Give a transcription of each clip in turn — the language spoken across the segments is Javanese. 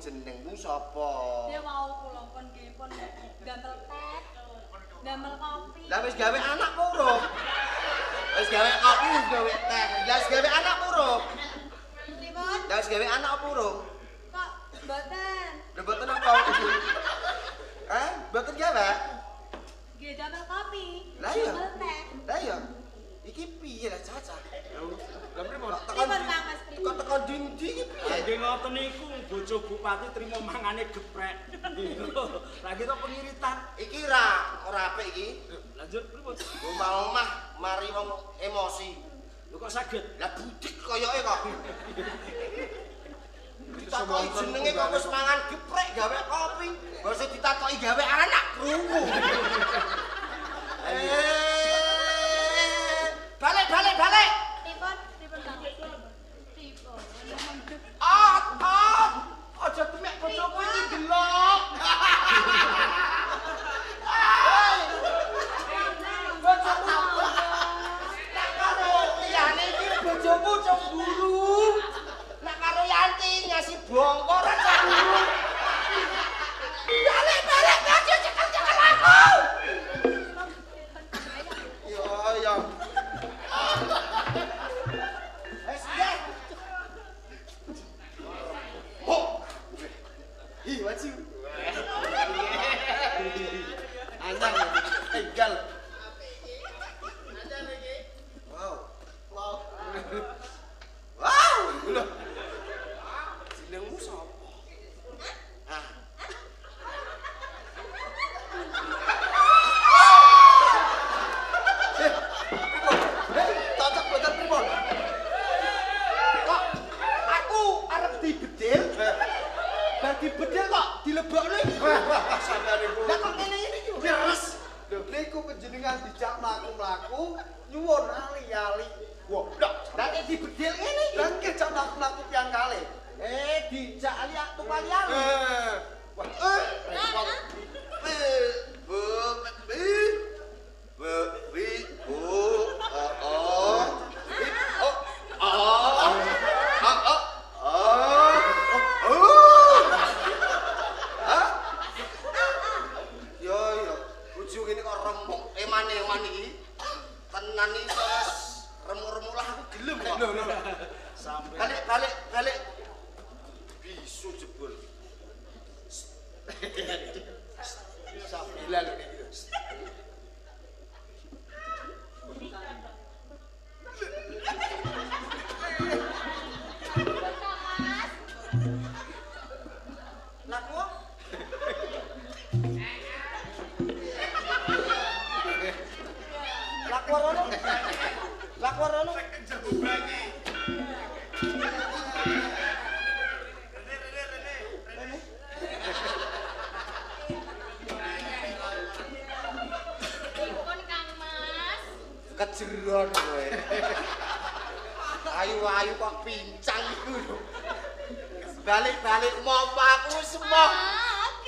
Jenengmu sapa? Dia mau kula pun nggih pun gatel teh. Damel kopi. Lah wis gawe anak urung? Wis gawe kopi, wis gawe teh. Lah wis gawe anak urung? Pripun? Lah wis gawe anak apa urung? Kok mboten? Lha mboten apa? Hah? Mboten gawe? Nggih damel kopi. Lah iya. Damel teh. Lah iya. Iki piye lah Caca? Lah pripun? Pripun Kang Mas? Kok tekan ndi iki? Nggih ngoten niku bojo bupati trimo mangane geprek. Lagi to pengiritan. Iki ora apik iki. Lanjut pripun? Omah-omah mari wong emosi. Lho kok saged? Lah budik koyoke kok. Ditakoki jenenge kok wis mangan geprek gawe kopi. Bose ditakoki gawe anak krungu. Balik. Pripun Kang? Pripun? Aja temek bojoku iki delok. Bojoku. Nek karo liyane iki bojoku cemburu. Nek karo Yanti ngasih bongkor cemburu. Balik aja cekel aku. Yo. Sudah. Maju. Anyang tinggal. Wow. Lho. Jenengmu sapa? Cocok bener pripun? Kok aku arep dibedil? Bar dibedil kok dilebokno iki. Sampeyan iku. Lah kok ngene iki? Wis. Lho niku panjenengan dijak mlaku-mlaku nyuwun ali-ali. Wah, lah nek dibedil ngene iki. Lah nggih jak mlaku-mlaku pian kalih. Dijak ali-ali tukali-ali. Wah, tenan iki wis remuk-remuk lah aku gelem kok. Sampai Balik. Bisu jebul. Sabilan iki. Lah kok Lakuarono. Pripun Kang Mas? Kejeron kowe. Ayu-ayu kok pincang iku lho. Balik mopo aku semua.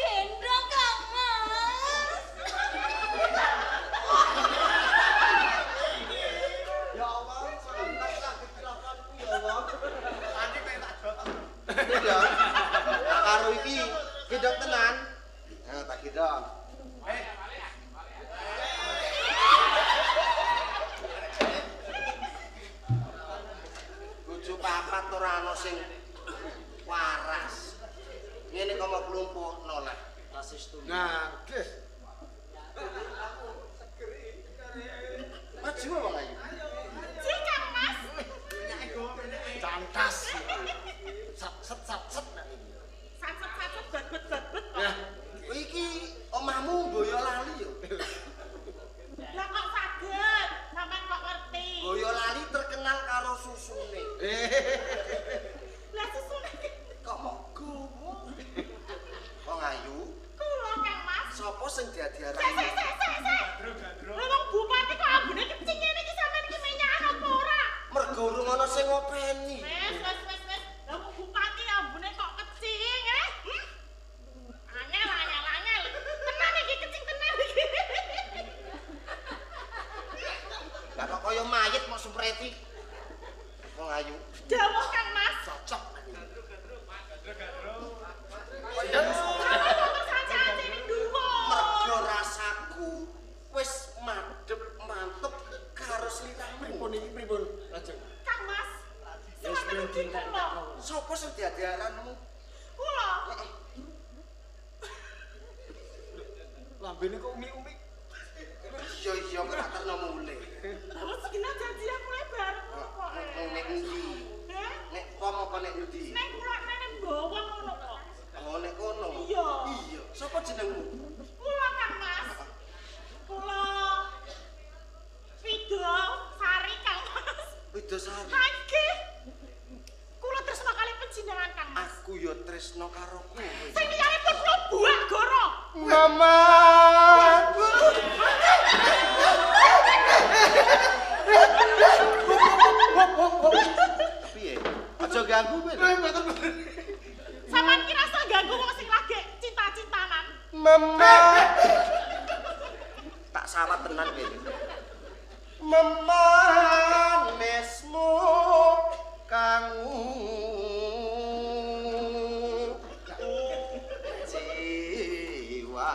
Gendong Kang Mas. Ya Allah, sampeyan saged kelakonku ya Allah. Nanti pengen tak dok. Ya. Karo iki gedhok tenan. Nah, tak gedhok. Bojo papat ora ana sing waras. Ngene kok mau klumpukno lah. tasis tuh. Nah, Des. Maju Bang Ayu. Si Kang Mas. Cantas. Set nah iki. Sat-sat bet-bet. Nah, iki omahmu Boyolali yo. Lah kok saged? Sampeyan kok ngerti? Boyolali terkenal karo susune. Lah susune Kok mau gowo? Wong Ayu, kula Kang Mas. sapa sing diadiarani? Sik. Lah wong bupati kok ambune kecing ngene iki sampeyan iki menyakan apa ora? Mergo urung ana sing ngopeni. Wes. Lah wong bupati ambune kok kecing, Angel. Tenan iki kecing tenan iki. Lah kok kaya mayit mau sempreti. Wong Ayu, Dawuh Kang Mas. cocok. Mergo rasaku wis madhep mantep karo sliramu. Pripun? Lajeng. Kang Mas. Wis ben dintekno. Sapa sing diadiaranmu? Kula. Lambene kok umi-umi. Iya kok tak terno mulih. Lah wis kena janji aku lebar kok. Nek endi? Heh? Nek kok Widosari. Nggih. Kula tresna kalih panjenengan Kang Mas. Aku ya tresno karo kowe. Sing liyane pun kula buak goro. Mama. Piye? Aja ganggu kowe. Sampeyan ki rasa ganggu wong sing lagi cinta-cintanan. Mama. Tak sawat tenan kowe. Mama mesmu kanggo jiwa.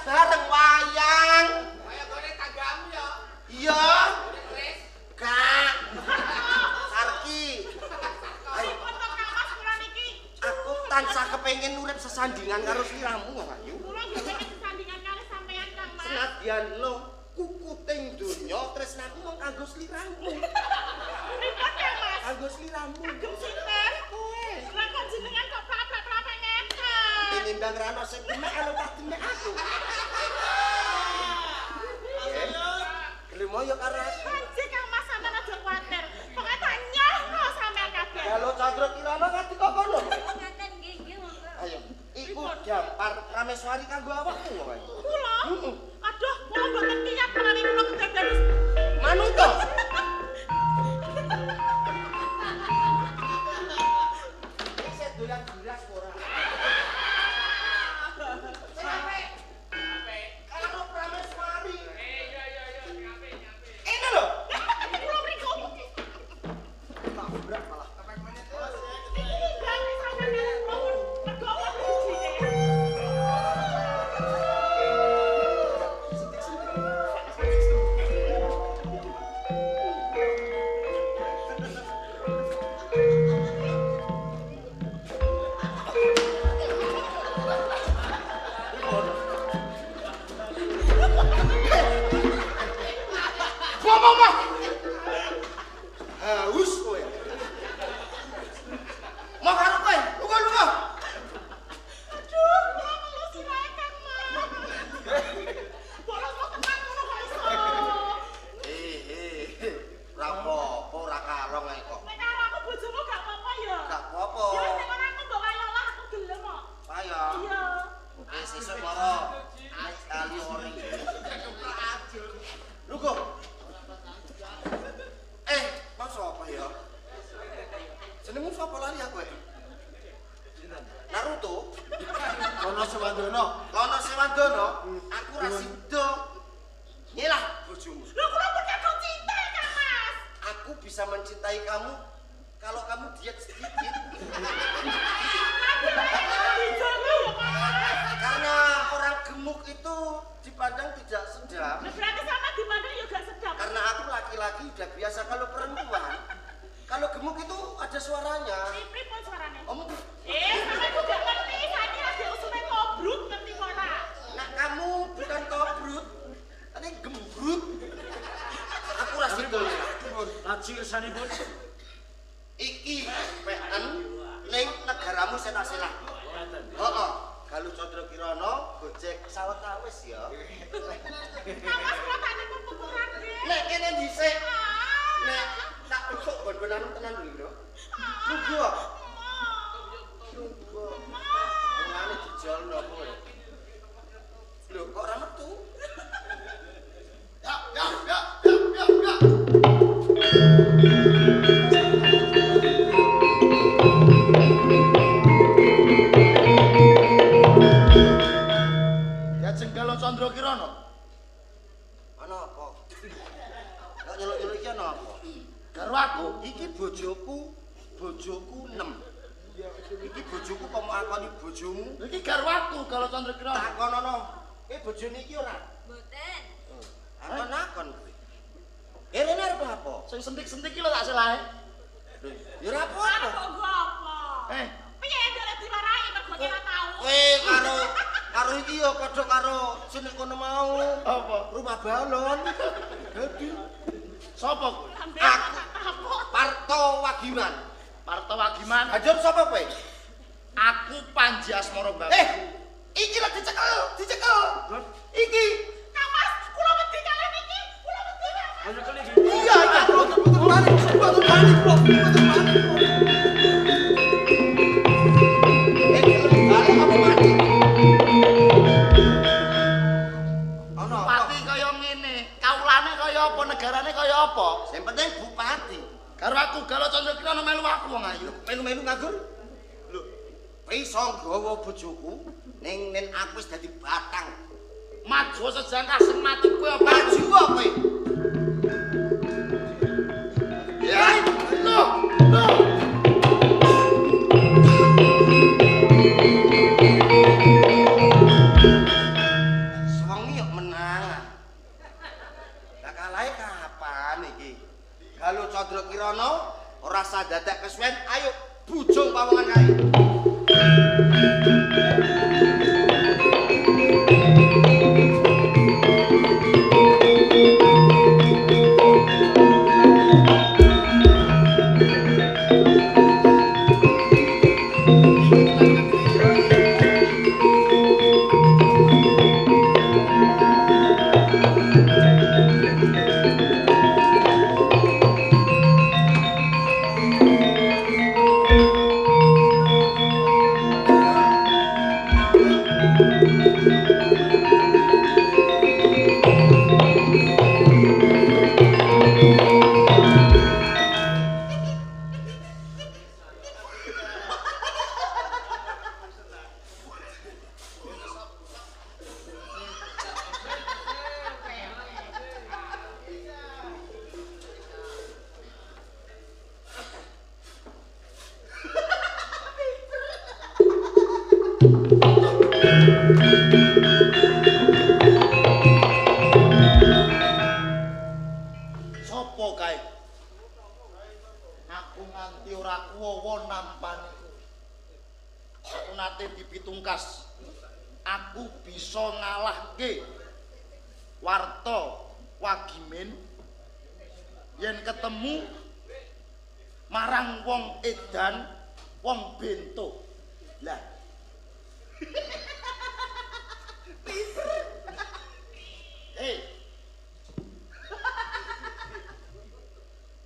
Bareng wayang. Wayang gone tanggamu ya. Iya. Kak. Sarki. Aku tansah kepengin urip sesandingan karo sliramu, Ayu. Kula nggih pengen sesandingan karo sampeyan Kang Mas. Senadyan lo kukuting donya tresnaku mung kanggo sliramu. Pripun Kang Mas? Kanggo sliramu. Kagem sinten? Kowe. Lah kok jenengan kok plak-plak ngeten? Tinimbang rano sing demek karo tak demek aku. Gelem yo karo aku. Anjir Kang Mas sampeyan aja kuwatir. Pokoke tak nyoh sampeyan kabeh. Kalau Chandra Kirana ngerti kok kono. Ngaten nggih nggih monggo. Ayo, iku dampar Prameswari kanggo awakmu kowe. Kula? Aduh, kula mboten kiyat menawi kula kedados. Manut to. Iki dolan beras ora. Sampai. Karo Prameswari. Iya. Ini lho. Kula mriku. Tabrak malah. Iki berarti sampeyan karo kula mergo dijine. Mama. Haus kowe. Mau karo kowe? Lunga. Aduh, kula melu sirahe Kang Mas. Bolos kok tenan ngono kok iso. Ora apa-apa, ora kalong ae kok. Nek karo aku bojomu gak apa-apa ya. Gak apa-apa. Ya wis nek aku mbok wayolah aku gelem kok. Ayo. Iya. Wis sesuk moro. Ali ori. Lugo. Masa apa ya? Jenengmu sapa lali aku e? Naruto. Kono Sewandono. Aku ra sida. Nyelah bojomu. Lho kula pun kadung cinta Kang Mas. Aku bisa mencintai kamu kalau kamu diet sedikit. Karena orang gemuk itu dipandang tidak sedap. Berarti sama dimana ya gak sedap. Karena aku laki-laki udah biasa, kalau perempuan, kalau gemuk itu ada suaranya. Pripun suarane? Om, Sampe aku gak ngerti, saiki lagi usume kobrut ngerti kok ora? nah kamu bukan kobrut, tapi gembrut. Aku rasa itu. Laji kersanipun. Iki peken ning negaramu senak-senak. Heeh. Kalau Chandra Kirana gojek sawetawis ya. Kang Mas kula tak niku pukuran nggih. Nek kene dhisik. Nek tak besok ben-benan tenan lho. Lungguh. Lungguh. Ngene dijolno kowe. Lho kok ora metu? Ya. Ya jenggal Chandra Kirana. Ana apa? Kok nyeluk-nyeluk iki ana apa? Karo aku, iki bojoku 6. Iki bojoku kok mau akoni bojomu? Iki karo aku kalau Chandra Kirana. Takonono. Kowe bojone iki ora? Mboten. Akon-akon kowe. apa? Sing sentik-sentik iki lho tak selae. Ya ora Arep apa-apa. kok nggo apa? Piye ndek diwarai mergo ora tau. Karo iki ya padha karo sing kono mau. Apa? Rumah balon. Dadi Sapa kowe? aku Parto Wagiman. Parto Wagiman. Hajar sapa kowe? Aku Panji Asmara Bangun. Iki lho dicekel. Iki. Kang Mas, kula wedi kalian iki. Kula wedi. Ayo kali iki. Iya, betul balik. Betul balik, bro. Betul balik, bro. Balik apa mati? Ono Bupati kaya ngene, kaulane kaya apa, negarane kaya apa? Sing penting bupati. Karo aku Galo Candrakirana melu aku wong ayu. Melu-melu nganggur. Lho, kowe iso nggawa bojoku ning aku wis dadi batang. Maju sejangkah sing mati kowe apa? Maju kowe. Ya, lho. Sewengi yo menang. Lah kalahe kapan iki? Galo Candrakirana ora sadadak kesuwen, ayo bujung pawongan kae. Sopo kae? Aku nganti ora kuwowo nampani. Aku nate dipitungkas. Aku bisa ngalahke Warta Wagimin yen ketemu marang wong edan, wong bento. Lah.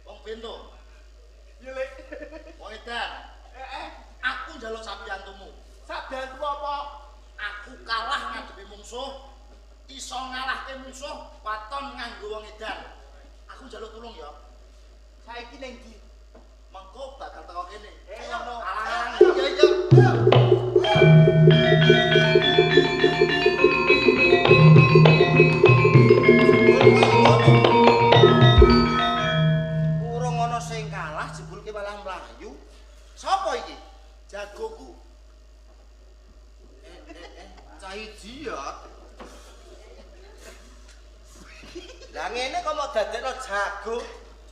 Wong bento. Iya, Lek. Wong edan. Aku njaluk sabiyantumu. Sabiyantu apa? Aku kalah ngadepi mungsuh. Iso ngalahke mungsuh waton nganggo wong edan. Aku njaluk tulung ya. Saiki ning ndi? Mengko bakal teko kene. Ngono. Alang-alang. Iya. Urung ana sing kalah jebulke malah mlayu. Sapa iki? Jagoku. Cah idiot. Lah ngene kok mau dadekno jago.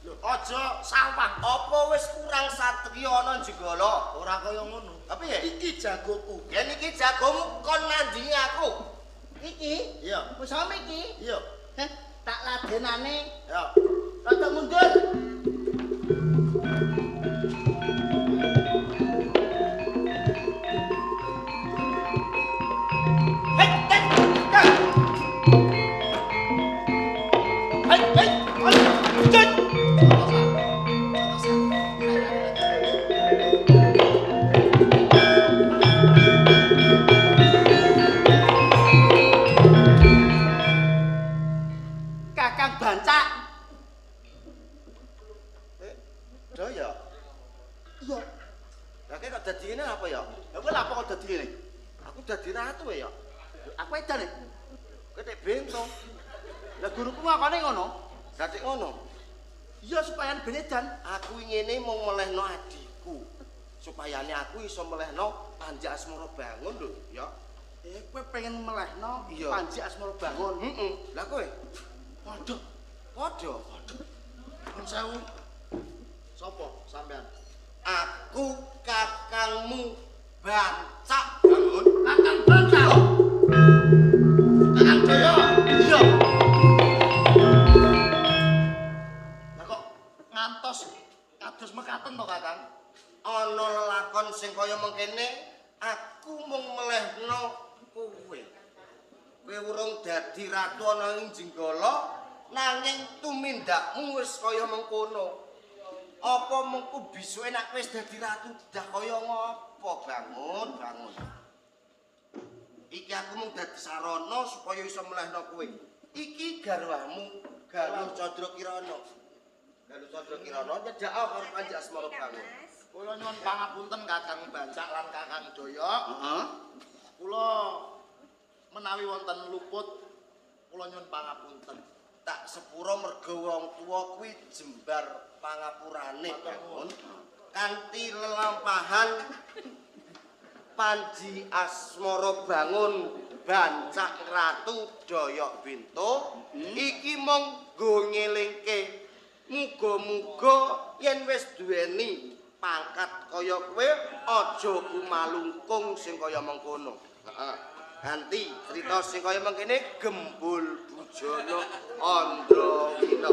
Lho, aja sawang. Apa wis kurang satriya ana njegala? Ora kaya ngono. Tapi ya Iki jagoku. ya niki jagomu kon nandingi aku. Iki? Iya. Wis ame iki? Iya. Heh, tak ladenane. Ya. Rada mundur. Kakang Bancak. Do ya. Iya. Lah kok dadi ngene apa ya? Lah kowe lha apa kok dadi ngene? Aku dadi ratu ya. Aku edan. Kowe nek bento. Lah guruku ngakone ngono. Dadi ngono. Iya supaya ben edan. Aku ngene mung melehno adikku. Supayane aku iso melehno Panji Asmara Bangun lho, ya. Kowe pengen melehno Iya. Panji Asmara Bangun. Lah kowe Waduh. padha. Nun sewu. Sopo sampean? Aku kakangmu Bancak Bangun. Kakang Bancak. Kakang Jaya. Iya. Lah kok ngantos kados mekaten to, Kakang? Ana lelakon sing kaya mengkene, aku mung melehno kowe. Kowe urung dadi ratu ana ing Jenggala, nanging tumindakmu wis kaya mengkono. Apa mengko bisuke nek wis dadi ratu dah kaya ngopo, Bangun, Bangun. Iki aku mung dadi sarana supaya iso melehno kowe. Iki garwamu, Galuh Candra Kirana. Galuh Candra Kirana nyedak karo Kanjeng Asmara Bangun. Kula nyuwun pangapunten Kakang Bancak lan Kakang Jaya. Heeh. Kula menawi wonten luput kula nyuwun pangapunten. Tak sepura merga wong tuwa kuwi jembar pangapurane, Bangun. Kanthi lelampahan Panji Asmara Bangun Bancak Ratu Dayok Binto iki mung nggo ngelingke muga-muga yen wis duweni pangkat kaya kowe aja kumalungkung sing kaya mengkono. Heeh. Ganti cerita sing kaya mengkene Gembul Bujana Andrawina.